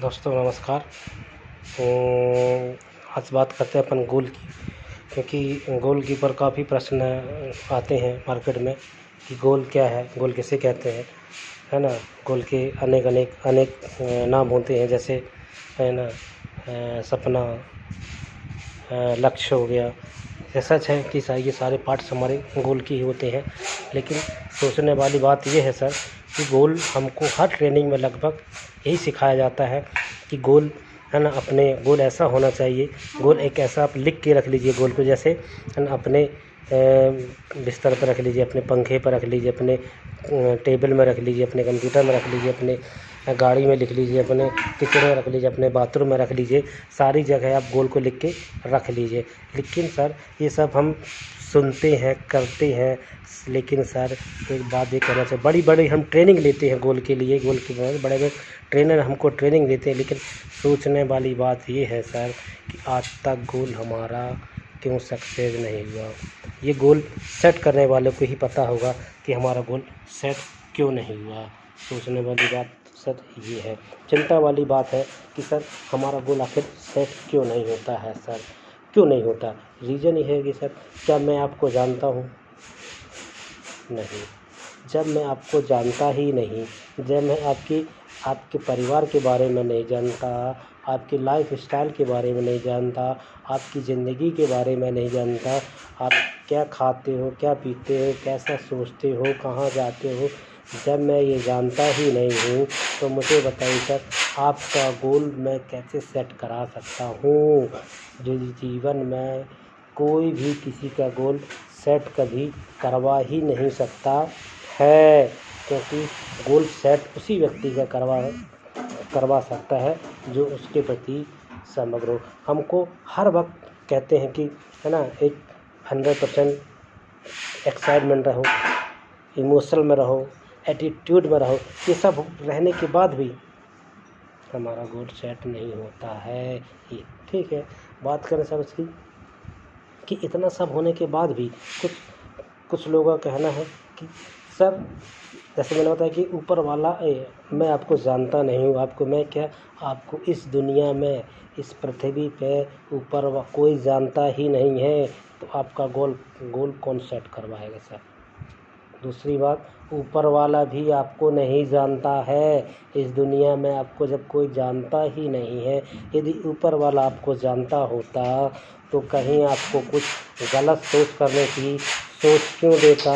दोस्तों नमस्कार। तो आज बात करते हैं अपन गोल की, क्योंकि गोल की पर काफ़ी प्रश्न आते हैं मार्केट में कि गोल क्या है, गोल किसे कहते हैं, है ना। गोल के अनेक अनेक अनेक नाम होते हैं, जैसे है ना सपना, लक्ष्य हो गया। ये सच है कि ये सारे पार्ट्स हमारे गोल के ही होते हैं, लेकिन सोचने वाली बात ये है सर कि गोल हमको हर ट्रेनिंग में लगभग यही सिखाया जाता है कि गोल है ना, अपने गोल ऐसा होना चाहिए। गोल एक ऐसा आप लिख के रख लीजिए गोल को, जैसे है ना अपने बिस्तर पर रख लीजिए, अपने पंखे पर रख लीजिए, अपने टेबल में रख लीजिए, अपने कंप्यूटर में रख लीजिए, अपने गाड़ी में लिख लीजिए, अपने किचन में रख लीजिए, अपने बाथरूम में रख लीजिए। सारी जगह आप गोल को लिख के रख लीजिए। लेकिन सर ये सब हम सुनते हैं, करते हैं, लेकिन सर एक बात ये कहना चाहिए, बड़ी बड़ी हम ट्रेनिंग लेते हैं गोल के लिए, गोल के बड़े बड़े ट्रेनर हमको ट्रेनिंग देते हैं, लेकिन सोचने वाली बात ये है सर कि आज तक गोल हमारा क्यों सक्सेस नहीं हुआ। ये गोल सेट करने वालों को ही पता होगा कि हमारा गोल सेट क्यों नहीं हुआ। सोचने वाली बात सर ये है, चिंता वाली बात है कि सर हमारा गोल आखिर सेट क्यों नहीं होता है। सर क्यों नहीं होता, रीज़न ये है कि सर क्या मैं आपको जानता हूँ? नहीं। जब मैं आपको जानता ही नहीं, जब मैं आपके परिवार के बारे में नहीं जानता, आपकी लाइफ स्टाइल के बारे में नहीं जानता, आपकी ज़िंदगी के बारे में नहीं जानता, आप क्या खाते हो, क्या पीते हो, कैसा सोचते हो, कहाँ जाते हो, जब मैं ये जानता ही नहीं हूँ तो मुझे बताइए सर आपका गोल मैं कैसे सेट करा सकता हूँ। जो जीवन में कोई भी किसी का गोल सेट कभी करवा ही नहीं सकता है, क्योंकि गोल सेट उसी व्यक्ति का करवा सकता है जो उसके प्रति समग्र हो। हमको हर वक्त कहते हैं कि है ना, एक 100% एक्साइटमेंट रहो, इमोशनल में रहो, एटीट्यूड में रहो। ये सब रहने के बाद भी हमारा गोल सेट नहीं होता है। ये ठीक है, बात करें सर उसकी कि इतना सब होने के बाद भी कुछ लोगों का कहना है कि सर जैसे मैंने बताया कि ऊपर वाला मैं आपको जानता नहीं हूँ, आपको मैं क्या, आपको इस दुनिया में, इस पृथ्वी पे ऊपर कोई जानता ही नहीं है, तो आपका गोल कौन सेट करवाएगा सर। दूसरी बात, ऊपर वाला भी आपको नहीं जानता है। इस दुनिया में आपको जब कोई जानता ही नहीं है, यदि ऊपर वाला आपको जानता होता तो कहीं आपको कुछ गलत सोच करने की सोच क्यों देता,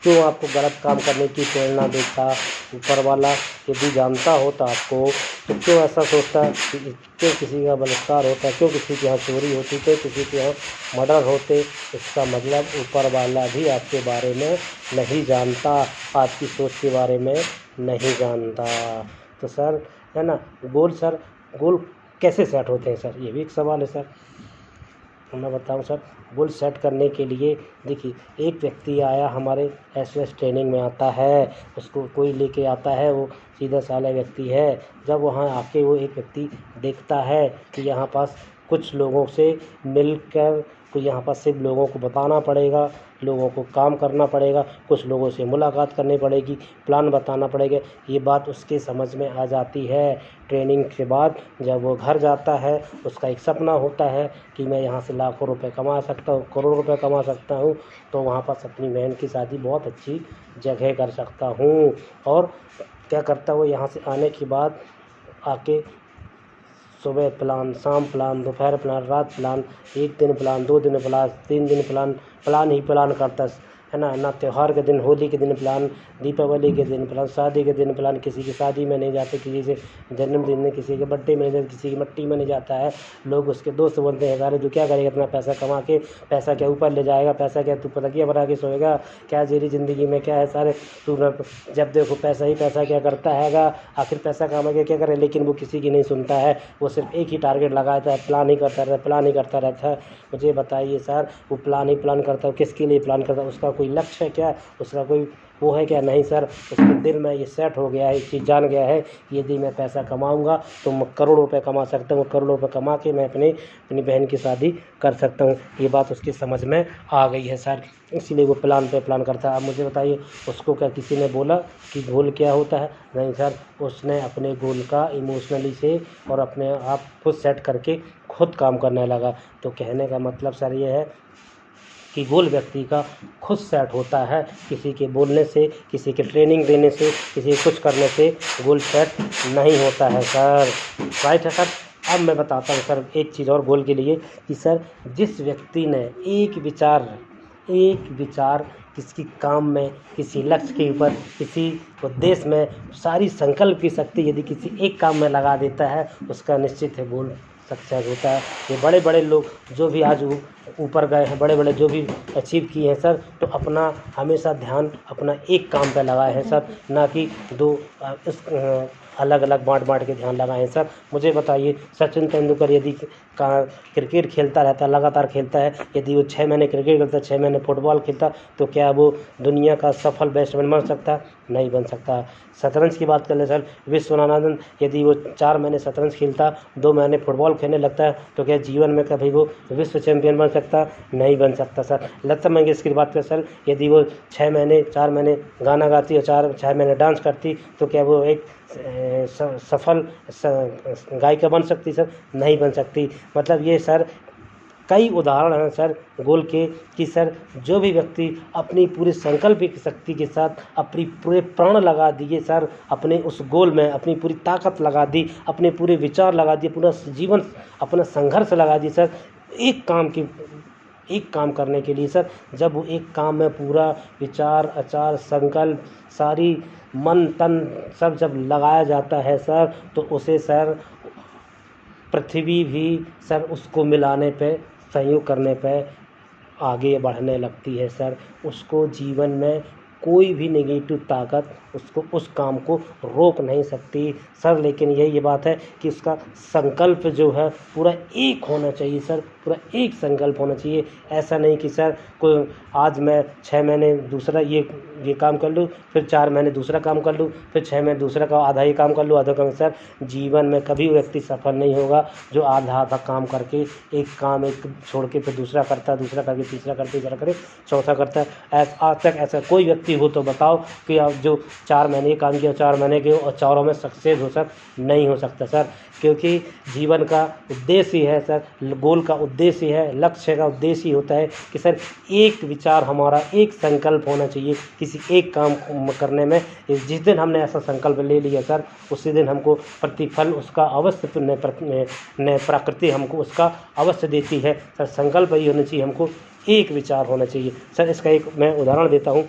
क्यों आपको गलत काम करने की प्रेरणा देता। ऊपर वाला यदि जानता होता आपको तो क्यों ऐसा सोचता, क्यों किसी का बलात्कार होता, क्यों किसी के यहाँ चोरी होती, क्यों किसी के यहाँ मर्डर होते। इसका मतलब ऊपर वाला भी आपके बारे में नहीं जानता, आपकी सोच के बारे में नहीं जानता। तो सर है ना गोल कैसे सेट होते हैं सर, ये भी एक सवाल है सर। मैं बताऊं सर, गोल सेट करने के लिए देखिए, एक व्यक्ति आया हमारे एसएस ट्रेनिंग में आता है, उसको कोई लेके आता है, वो सीधा साला व्यक्ति है। जब वहाँ आके वो एक व्यक्ति देखता है कि यहाँ पास कुछ लोगों से मिलकर, तो यहाँ पर सिर्फ लोगों को बताना पड़ेगा, लोगों को काम करना पड़ेगा, कुछ लोगों से मुलाकात करनी पड़ेगी, प्लान बताना पड़ेगा। ये बात उसके समझ में आ जाती है। ट्रेनिंग के बाद जब वो घर जाता है, उसका एक सपना होता है कि मैं यहाँ से लाखों रुपए कमा सकता हूँ, करोड़ों रुपए कमा सकता हूँ, तो वहाँ पर अपनी बहन की शादी बहुत अच्छी जगह कर सकता हूँ। और क्या करता है वो, यहाँ से आने के बाद आके सुबह प्लान, शाम प्लान, दोपहर प्लान, रात प्लान, एक दिन प्लान, 2 दिन प्लान, 3 दिन प्लान ही प्लान करता है ना। त्यौहार के दिन, होली के दिन प्लान, दीपावली के दिन प्लान, शादी के दिन प्लान, किसी की शादी में नहीं जाते, किसी से जन्मदिन में, किसी के बर्थडे में नहीं जाते, किसी की मट्टी में नहीं जाता है। लोग उसके दोस्त बोलते हैं, अरे तू क्या करेगा इतना पैसा कमा के, पैसा क्या ऊपर ले जाएगा, पैसा क्या तू पतंगिया बना के सोएगा, क्या तेरी ज़िंदगी में क्या है सारे, तू जब देखो पैसा ही पैसा क्या करता हैगा, आखिर पैसा कमा के क्या करे। लेकिन वो किसी की नहीं सुनता है, वो सिर्फ एक ही टारगेट लगाता है, प्लान ही करता रहता है। मुझे बताइए सर, वो प्लान ही प्लान करता है, किसके लिए प्लान करता है, उसका कोई लक्ष्य है क्या, उसका कोई वो है क्या, नहीं सर उसके दिल में ये सेट हो गया है, एक चीज़ जान गया है, यदि मैं पैसा कमाऊंगा तो मैं करोड़ों रुपए कमा सकता हूँ, करोड़ों रुपए कमा के मैं अपनी बहन की शादी कर सकता हूँ। ये बात उसकी समझ में आ गई है सर, इसीलिए वो प्लान पे प्लान करता है। अब मुझे बताइए उसको क्या किसी ने बोला कि गोल क्या होता है? नहीं सर, उसने अपने गोल का इमोशनली से और अपने आप खुद सेट करके खुद काम करने लगा। तो कहने का मतलब सर ये है कि गोल व्यक्ति का खुद सेट होता है, किसी के बोलने से, किसी के ट्रेनिंग देने से, किसी के कुछ करने से गोल सेट नहीं होता है सर। राइट है सर। अब मैं बताता हूँ सर एक चीज़ और गोल के लिए कि सर जिस व्यक्ति ने एक विचार किसी काम में, किसी लक्ष्य के ऊपर, किसी उद्देश्य में सारी संकल्प की शक्ति यदि किसी एक काम में लगा देता है, उसका निश्चित है गोल सक्सेस होता है। ये बड़े बड़े लोग जो भी आज ऊपर गए हैं, बड़े बड़े जो भी अचीव किए हैं सर, तो अपना हमेशा ध्यान अपना एक काम पे लगाए हैं सर, ना कि दो अलग अलग बांट के ध्यान लगाए हैं सर। मुझे बताइए सचिन तेंदुलकर यदि क्रिकेट खेलता रहता, लगातार खेलता है, यदि वो 6 महीने क्रिकेट खेलता, 6 महीने फुटबॉल खेलता, तो क्या वो दुनिया का सफल बैट्समैन बन सकता? नहीं बन सकता। शतरंज की बात कर ले सर, विश्वनाथन यदि वो 4 महीने शतरंज खेलता, 2 महीने फुटबॉल खेलने लगता है, तो क्या जीवन में कभी वो विश्व चैंपियन बन सकता? नहीं बन सकता सर। लता मंगेशकर की बात करें सर, यदि वो 4 महीने गाना गाती और 6 महीने डांस करती, तो क्या वो एक सफल गायिका बन सकती सर? नहीं बन सकती। मतलब ये सर कई उदाहरण हैं सर गोल के कि सर जो भी व्यक्ति अपनी पूरी संकल्प की शक्ति के साथ अपनी पूरे प्राण लगा दिए सर, अपने उस गोल में अपनी पूरी ताकत लगा दी, अपने पूरे विचार लगा दिए, पूरा जीवन अपना संघर्ष लगा दिए सर एक काम करने के लिए सर। जब वो एक काम में पूरा विचार आचार संकल्प सारी मन तन सब जब लगाया जाता है सर, तो उसे सर पृथ्वी भी सर उसको मिलाने पे, सहयोग करने पे आगे बढ़ने लगती है सर। उसको जीवन में कोई भी नेगेटिव ताकत उसको उस काम को रोक नहीं सकती सर। लेकिन यही बात है कि उसका संकल्प जो है पूरा एक होना चाहिए सर, पूरा एक संकल्प होना चाहिए। ऐसा नहीं कि सर कोई आज मैं 6 महीने दूसरा ये काम कर लूँ, फिर 4 महीने दूसरा काम कर लूँ, फिर 6 महीने दूसरा का आधा ही काम कर लूँ, आधा काम। सर जीवन में कभी व्यक्ति सफल नहीं होगा जो आधा काम करके एक काम छोड़ के फिर दूसरा करता, दूसरा करके तीसरा करते, तीसरा करे चौथा करता है। आज तक ऐसा कोई व्यक्ति हो तो बताओ कि आप जो 4 महीने काम किया, 4 महीने के और चारों में सक्सेस हो सर? नहीं हो सकता सर, क्योंकि जीवन का उद्देश्य ही है सर, गोल का उद्देश्य है, लक्ष्य का उद्देश्य ही होता है कि सर एक विचार हमारा, एक संकल्प होना चाहिए किसी एक काम करने में। जिस दिन हमने ऐसा संकल्प ले लिया सर, उसी दिन हमको प्रतिफल उसका अवश्य प्रकृति हमको उसका अवश्य देती है सर। संकल्प ही होना चाहिए, हमको एक विचार होना चाहिए सर। इसका एक मैं उदाहरण देता हूँ।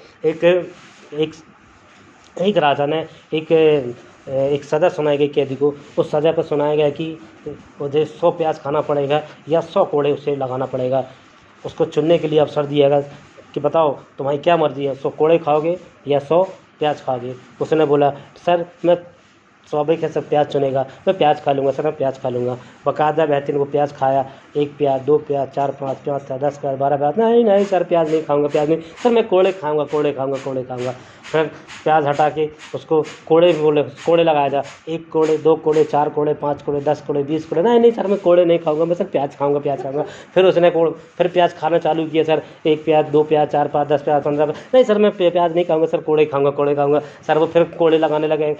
एक राजा ने एक सज़ा सुनाई गई कैदी को। उस सज़ा पर सुनाया गया कि उसे 100 प्याज खाना पड़ेगा या 100 कोड़े उसे लगाना पड़ेगा। उसको चुनने के लिए अवसर दिया गया कि बताओ तुम्हारी क्या मर्ज़ी है, 100 कोड़े खाओगे या 100 प्याज खाओगे? उसने बोला सर मैं स्वाभाविक है, सब प्याज चुनेगा, मैं प्याज खा लूँगा सर, मैं प्याज खा लूँगा। बाकायदा बेहतरीन वो प्याज खाया, 1 प्याज, 2 प्याज, 4, 5 प्याज, 10 प्याज, 12 प्याज। नहीं सर प्याज नहीं खाऊंगा, प्याज नहीं सर, मैं कोड़े खाऊंगा। फिर प्याज हटा के उसको कोड़े लगाया जा, 1 कोड़े, 2 कोड़े, 4 कोड़े, 5 कोड़े, 10 कोड़े, 20 कोड़े। नहीं सर मैं कोड़े नहीं खाऊंगा, मैं सर प्याज खाऊंगा। फिर उसने फिर प्याज खाना चालू किया सर, 1 प्याज, 2 प्याज, 4, 5, 10 प्याज, 15 प्याज। नहीं सर मैं प्याज नहीं खाऊंगा सर, कोड़े खाऊंगा। सर वो फिर कोड़े लगाने लगे, एक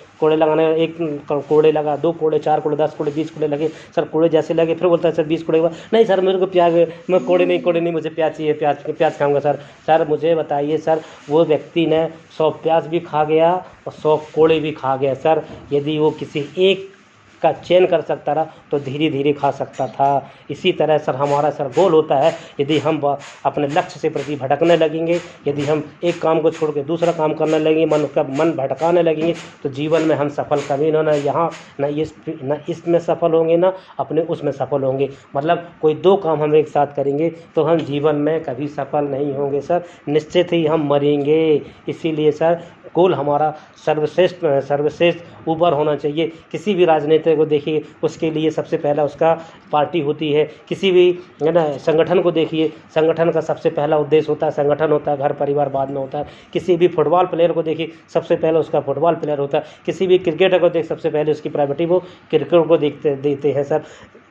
कोड़े लगा, 2 कोड़े, 4 कोड़े, 10 कोड़े, 20 कोड़े लगे सर। कोड़े जैसे लगे फिर बोलता है सर 20 कोड़े हुआ। नहीं सर मेरे को प्याज, मैं कोड़े नहीं, मुझे प्याज चाहिए, प्याज खाऊंगा सर। सर मुझे बताइए सर, वो व्यक्ति ने 100 प्याज भी खा गया और 100 कोड़े भी खा गया सर। यदि वो किसी एक का चयन कर सकता रहा तो धीरे धीरे खा सकता था। इसी तरह सर हमारा सर गोल होता है, यदि हम अपने लक्ष्य से प्रति भटकने लगेंगे, यदि हम एक काम को छोड़ के दूसरा काम करने लगेंगे, मन भटकाने लगेंगे, तो जीवन में हम सफल कभी ना यहाँ न इसमें सफल होंगे, ना अपने उसमें सफल होंगे। मतलब कोई 2 काम हम एक साथ करेंगे तो हम जीवन में कभी सफल नहीं होंगे सर, निश्चित ही हम मरेंगे। इसीलिए सर गोल हमारा सर्वश्रेष्ठ ऊपर होना चाहिए। किसी भी राजनेता को देखिए, उसके लिए सबसे पहला उसका पार्टी होती है। किसी भी है ना संगठन को देखिए, संगठन का सबसे पहला उद्देश्य होता है, संगठन होता है, घर परिवार बाद में होता है। किसी भी फुटबॉल प्लेयर को देखिए, सबसे पहले उसका फुटबॉल प्लेयर होता है। किसी भी क्रिकेटर को देख, सबसे पहले उसकी प्रायोरिटी वो क्रिकेट को देते हैं सर।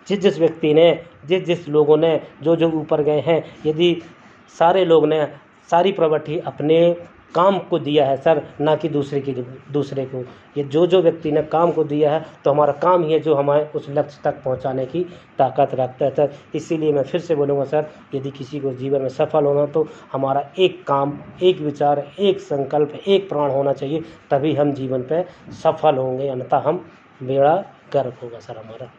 जिस व्यक्ति ने, जिस लोगों ने जो ऊपर गए हैं, यदि सारे लोग ने सारी प्रॉपर्टी अपने काम को दिया है सर, ना कि दूसरे को। ये जो व्यक्ति ने काम को दिया है, तो हमारा काम ही है जो हमें उस लक्ष्य तक पहुंचाने की ताकत रखता है सर। इसीलिए मैं फिर से बोलूँगा सर, यदि किसी को जीवन में सफल होना, तो हमारा एक काम, एक विचार, एक संकल्प, एक प्राण होना चाहिए, तभी हम जीवन पे सफल होंगे, अन्यथा हम बेड़ा गर्क होगा सर हमारा।